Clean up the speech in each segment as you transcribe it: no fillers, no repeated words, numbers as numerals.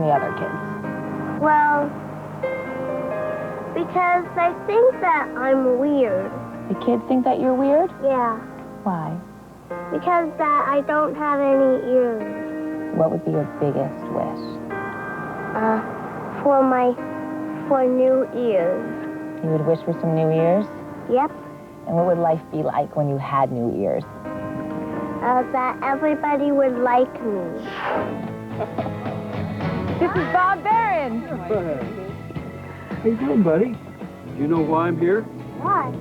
from the other kids? Well, because they think that I'm weird. The kids think that you're weird? Yeah. Why? Because that I don't have any ears. What would be your biggest wish? For new ears. You would wish for some new ears? Yep. And what would life be like when you had new ears? That everybody would like me. This is Bob Barron. How you doing, buddy? Do you know why I'm here? Why?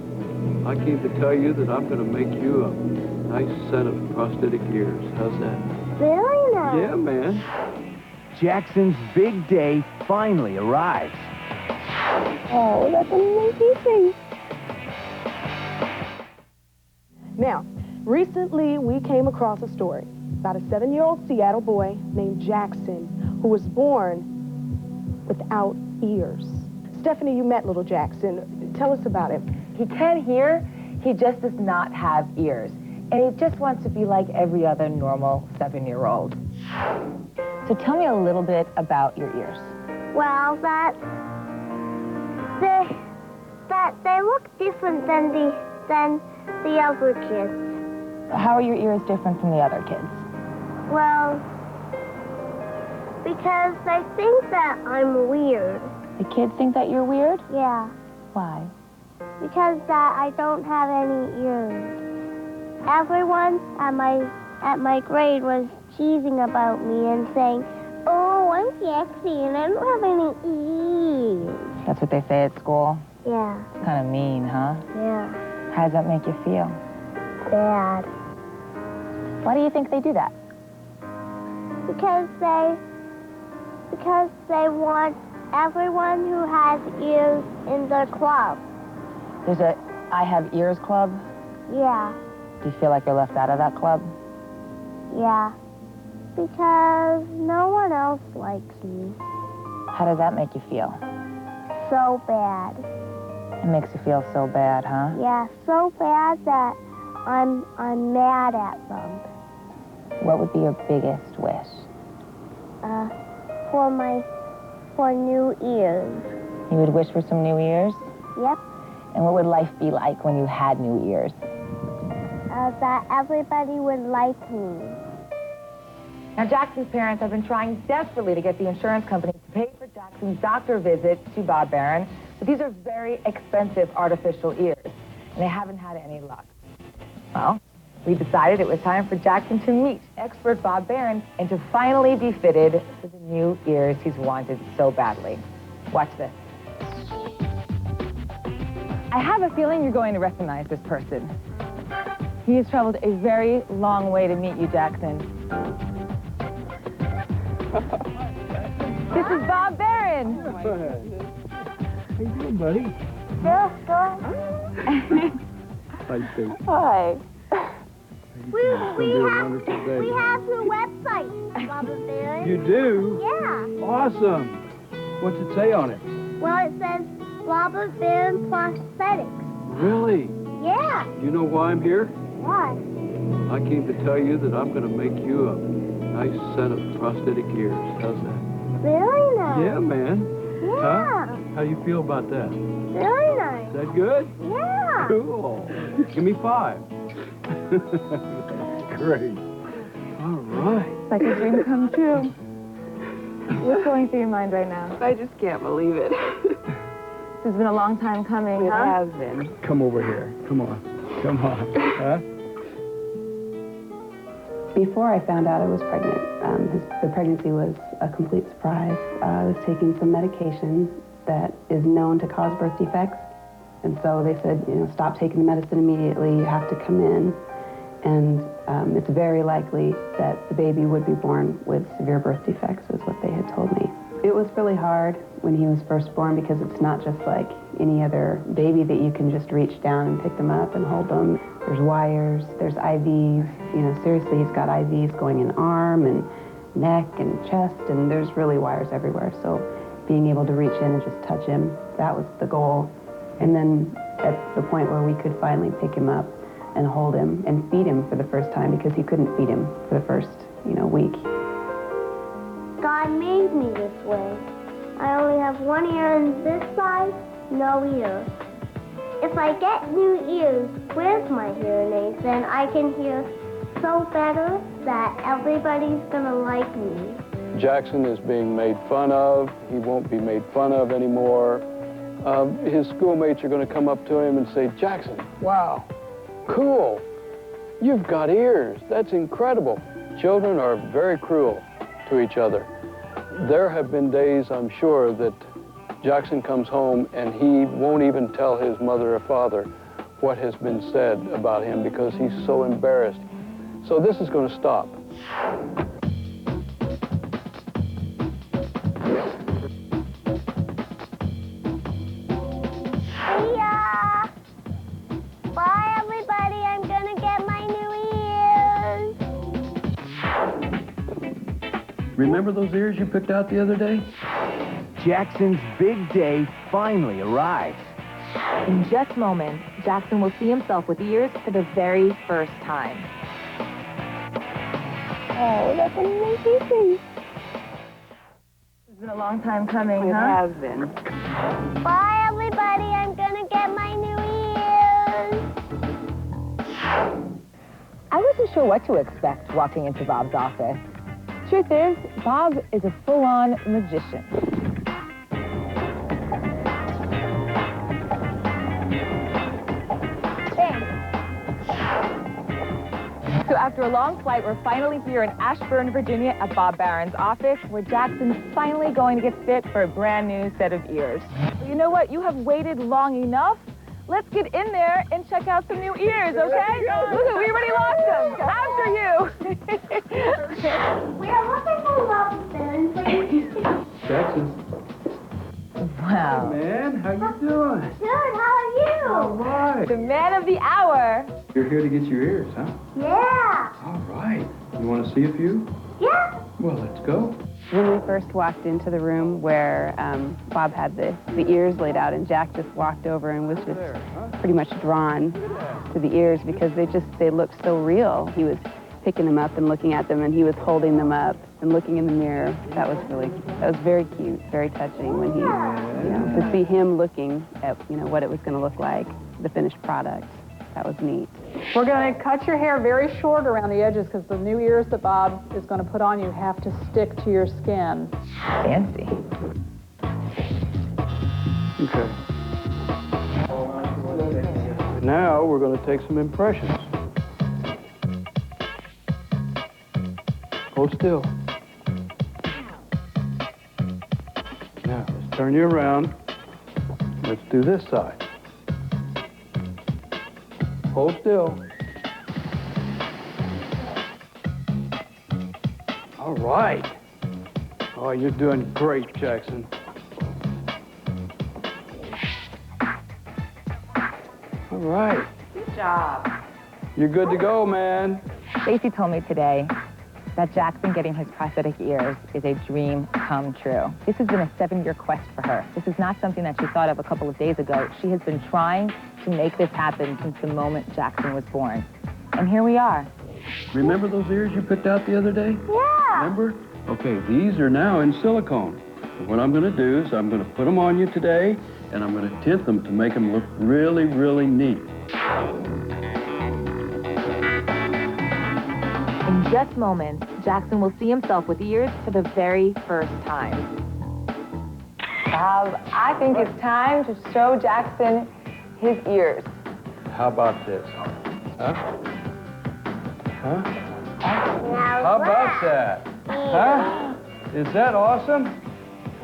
I came to tell you that I'm going to make you a nice set of prosthetic ears. How's that? Really nice. Yeah, man. Jackson's big day finally arrives. Oh, that's amazing. Now, recently we came across a story about a 7-year-old Seattle boy named Jackson who was born without ears. Stephanie, you met little Jackson. Tell us about him. He can hear, he just does not have ears. And he just wants to be like every other normal 7-year-old. So tell me a little bit about your ears. Well, that they look different than the other kids. How are your ears different from the other kids? Well, because they think that I'm weird. The kids think that you're weird? Yeah. Why? Because that I don't have any ears. Everyone at my grade was teasing about me and saying, "Oh, I'm sexy and I don't have any ears." That's what they say at school? Yeah. It's kind of mean, huh? Yeah. How does that make you feel? Bad. Why do you think they do that? Because they want everyone who has ears in their club. There's a I Have Ears club. Yeah. Do you feel like you're left out of that club? Yeah. Because no one else likes me. How does that make you feel? So bad. It makes you feel so bad, huh? Yeah, so bad that I'm mad at them. What would be your biggest wish? For new ears. You would wish for some new ears? Yep. And what would life be like when you had new ears? That everybody would like me. Now, Jackson's parents have been trying desperately to get the insurance company to pay for Jackson's doctor visit to Bob Barron, but these are very expensive artificial ears, and they haven't had any luck. Well, we decided it was time for Jackson to meet expert Bob Barron and to finally be fitted for the new ears he's wanted so badly. Watch this. I have a feeling you're going to recognize this person. He has traveled a very long way to meet you, Jackson. This is Bob Barron. How you doing, buddy? Good, good. Hi, Steve. Hi. We have the website, Robert Barron. You do? Yeah. Awesome. What's it say on it? Well, it says Robert Barron Prosthetics. Really? Yeah. You know why I'm here? Why? I came to tell you that I'm going to make you a nice set of prosthetic ears. How's that? Really nice. Yeah, man. Yeah. Huh? How you feel about that? Really nice. Is that good? Yeah. Cool. Give me 5. Great. All right. It's like a dream come true. What's going through your mind right now? I just can't believe it. This has been a long time coming, It huh? has been. Come over here. Come on. Come on. Huh? Before I found out I was pregnant, the pregnancy was a complete surprise. I was taking some medication that is known to cause birth defects. And so they said, stop taking the medicine immediately. You have to come in. And it's very likely that the baby would be born with severe birth defects, is what they had told me. It was really hard when he was first born because it's not just like any other baby that you can just reach down and pick them up and hold them. There's wires, there's IVs. Seriously, he's got IVs going in arm and neck and chest, and there's really wires everywhere. So being able to reach in and just touch him, that was the goal. And then at the point where we could finally pick him up and hold him and feed him for the first time, because he couldn't feed him for the first, week. God made me this way. I only have one ear on this side, no ear. If I get new ears with my hearing aids, then I can hear so better that everybody's gonna like me. Jackson is being made fun of. He won't be made fun of anymore. His schoolmates are going to come up to him and say, Jackson, wow, cool. You've got ears. That's incredible. Children are very cruel to each other. There have been days, I'm sure, that Jackson comes home and he won't even tell his mother or father what has been said about him because he's so embarrassed. So this is going to stop. Bye, everybody. I'm gonna get my new ears. Remember those ears you picked out the other day? Jackson's big day finally arrives. In just moments, Jackson will see himself with ears for the very first time. Oh, that's amazing. It's been a long time coming, It huh? has been. Bye, everybody. I'm gonna get my new ears. I wasn't sure what to expect walking into Bob's office. Truth is, Bob is a full-on magician. So after a long flight, we're finally here in Ashburn, Virginia at Bob Barron's office, where Jackson's finally going to get fit for a brand new set of ears. Well, you know what? You have waited long enough. Let's get in there and check out some new ears, okay? Look, we already lost them. After you. We are looking for Robinson, please. Jackson. Wow. Man, how you doing? Good, how are you? All right. The man of the hour. You're here to get your ears, huh? Yeah. All right. You want to see a few? Yeah. Well, let's go. When we first walked into the room where Bob had the ears laid out, and Jack just walked over and was just pretty much drawn to the ears because they looked so real. He was picking them up and looking at them, and he was holding them up and looking in the mirror. That was very cute, very touching when he, to see him looking at, what it was going to look like, the finished product. That was neat. We're going to cut your hair very short around the edges because the new ears that Bob is going to put on you have to stick to your skin. Fancy. Okay. Now we're going to take some impressions. Hold still. Now, let's turn you around. Let's do this side. Hold still. All right. Oh, you're doing great, Jackson. All right. Good job. You're good to go, man. Stacy told me today that Jackson getting his prosthetic ears is a dream come true. This has been a 7-year quest for her. This is not something that she thought of a couple of days ago. She has been trying to make this happen since the moment Jackson was born. And here we are. Remember those ears you picked out the other day? Yeah. Remember? Okay, these are now in silicone. And what I'm going to do is I'm going to put them on you today, and I'm going to tint them to make them look really, really neat. In just moments, Jackson will see himself with ears for the very first time. Bob, I think it's time to show Jackson his ears. How about this? Huh? Huh? Now How about that? Huh? Is that awesome?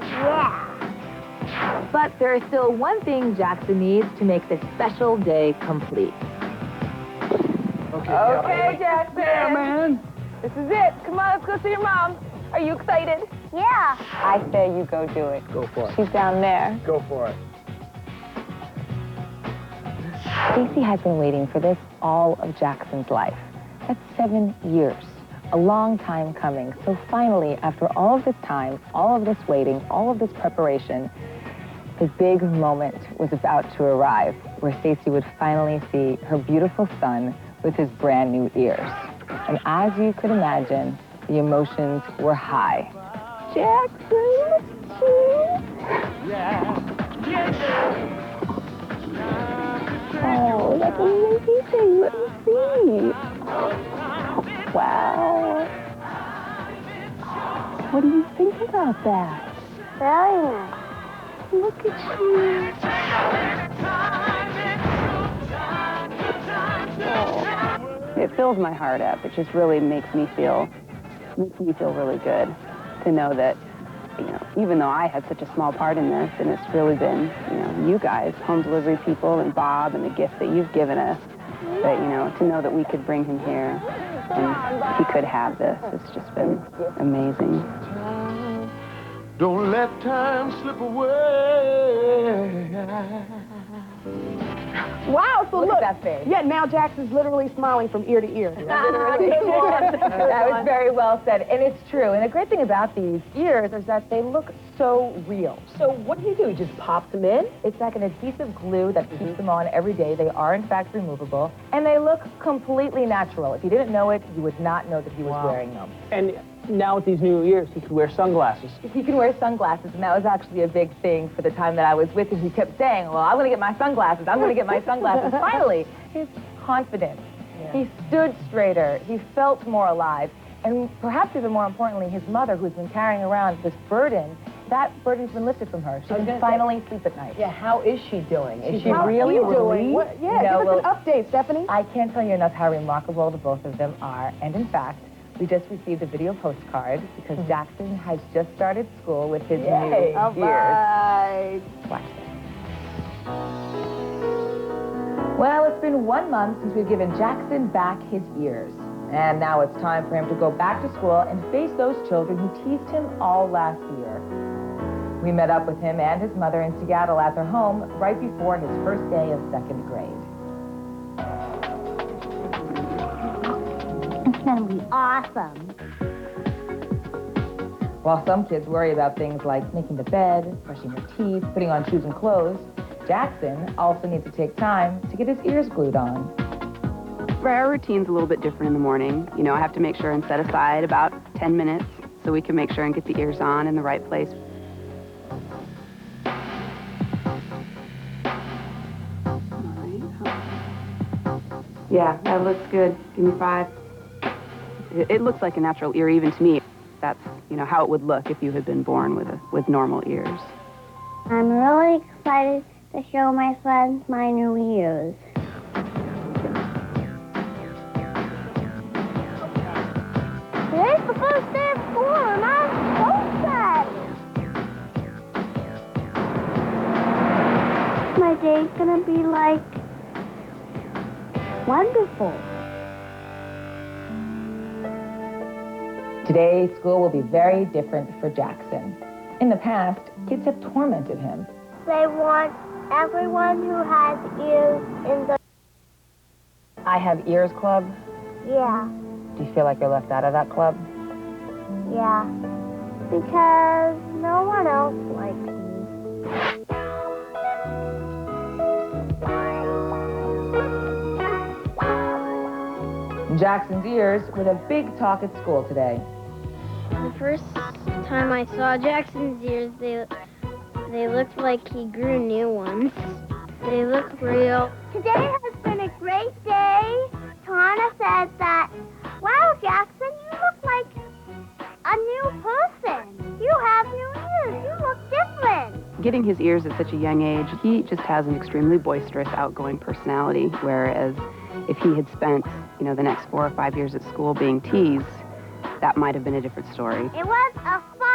Yeah. But there is still one thing Jackson needs to make this special day complete. Okay, Jackson. Yeah, man. This is it. Come on, let's go see your mom. Are you excited? Yeah. I say you go do it. Go for it. She's down there. Go for it. Stacy has been waiting for this all of Jackson's life. That's 7 years. A long time coming. So finally, after all of this time, all of this waiting, all of this preparation, the big moment was about to arrive where Stacy would finally see her beautiful son with his brand new ears. And as you could imagine, the emotions were high. Jackson! exciting. Let me see. Wow. What do you think about that? Very nice. Look at you. Oh. It fills my heart up. It just really makes me feel really good to know that, you know, even though I had such a small part in this, and it's really been, you know, you guys, home delivery people, and Bob, and the gift that you've given us, that, you know, to know that we could bring him here and he could have this, it's just been amazing. Don't let time slip away. Wow, so Look at that face. Yeah, now Jackson's literally smiling from ear to ear. That was very well said, and it's true. And the great thing about these ears is that they look so real. So what do? He just pops them in? It's like an adhesive glue that keeps them on every day. They are, in fact, removable, and they look completely natural. If you didn't know it, you would not know that he was wearing them. And now with these new ears, he can wear sunglasses. He can wear sunglasses, and that was actually a big thing for the time that I was with him. He kept saying, well, I'm going to get my sunglasses. I'm going to get my sunglasses. Finally, his confidence. Yeah. He stood straighter. He felt more alive. And perhaps even more importantly, his mother, who's been carrying around this burden, that burden's been lifted from her. She can finally sleep at night. Yeah, how is she doing? Is she How really are you doing? relieved? What, yeah, give us an update, Stephanie. I can't tell you enough how remarkable the both of them are. And in fact, we just received a video postcard because Jackson has just started school with his new ears. All right. Watch this. Well, it's been 1 month since we've given Jackson back his ears. And now it's time for him to go back to school and face those children who teased him all last year. We met up with him and his mother in Seattle at their home right before his first day of 2nd grade. It's gonna be awesome. While some kids worry about things like making the bed, brushing their teeth, putting on shoes and clothes, Jackson also needs to take time to get his ears glued on. Our routine's a little bit different in the morning. You know, I have to make sure and set aside about 10 minutes so we can make sure and get the ears on in the right place. Yeah, that looks good. Give me 5. It looks like a natural ear even to me. That's, you know, how it would look if you had been born with normal ears. I'm really excited to show my friends my new ears. Today's the first day of school and I'm so excited. My day's gonna be like wonderful. Today, school will be very different for Jackson. In the past, kids have tormented him. They want everyone who has ears in the... I Have Ears Club. Yeah, Do you feel like you're left out of that club? yeah. Because no one else likes me. Jackson's ears were the big talk at school today. The first time I saw Jackson's ears, they looked like he grew new ones. They look real. Today has been a great day. Tana said that, wow, Jackson, you look like a new person. You have new ears. You look different. Getting his ears at such a young age, he just has an extremely boisterous, outgoing personality, whereas if he had spent, you know, the next 4 or 5 years at school being teased, that might have been a different story. It was a fun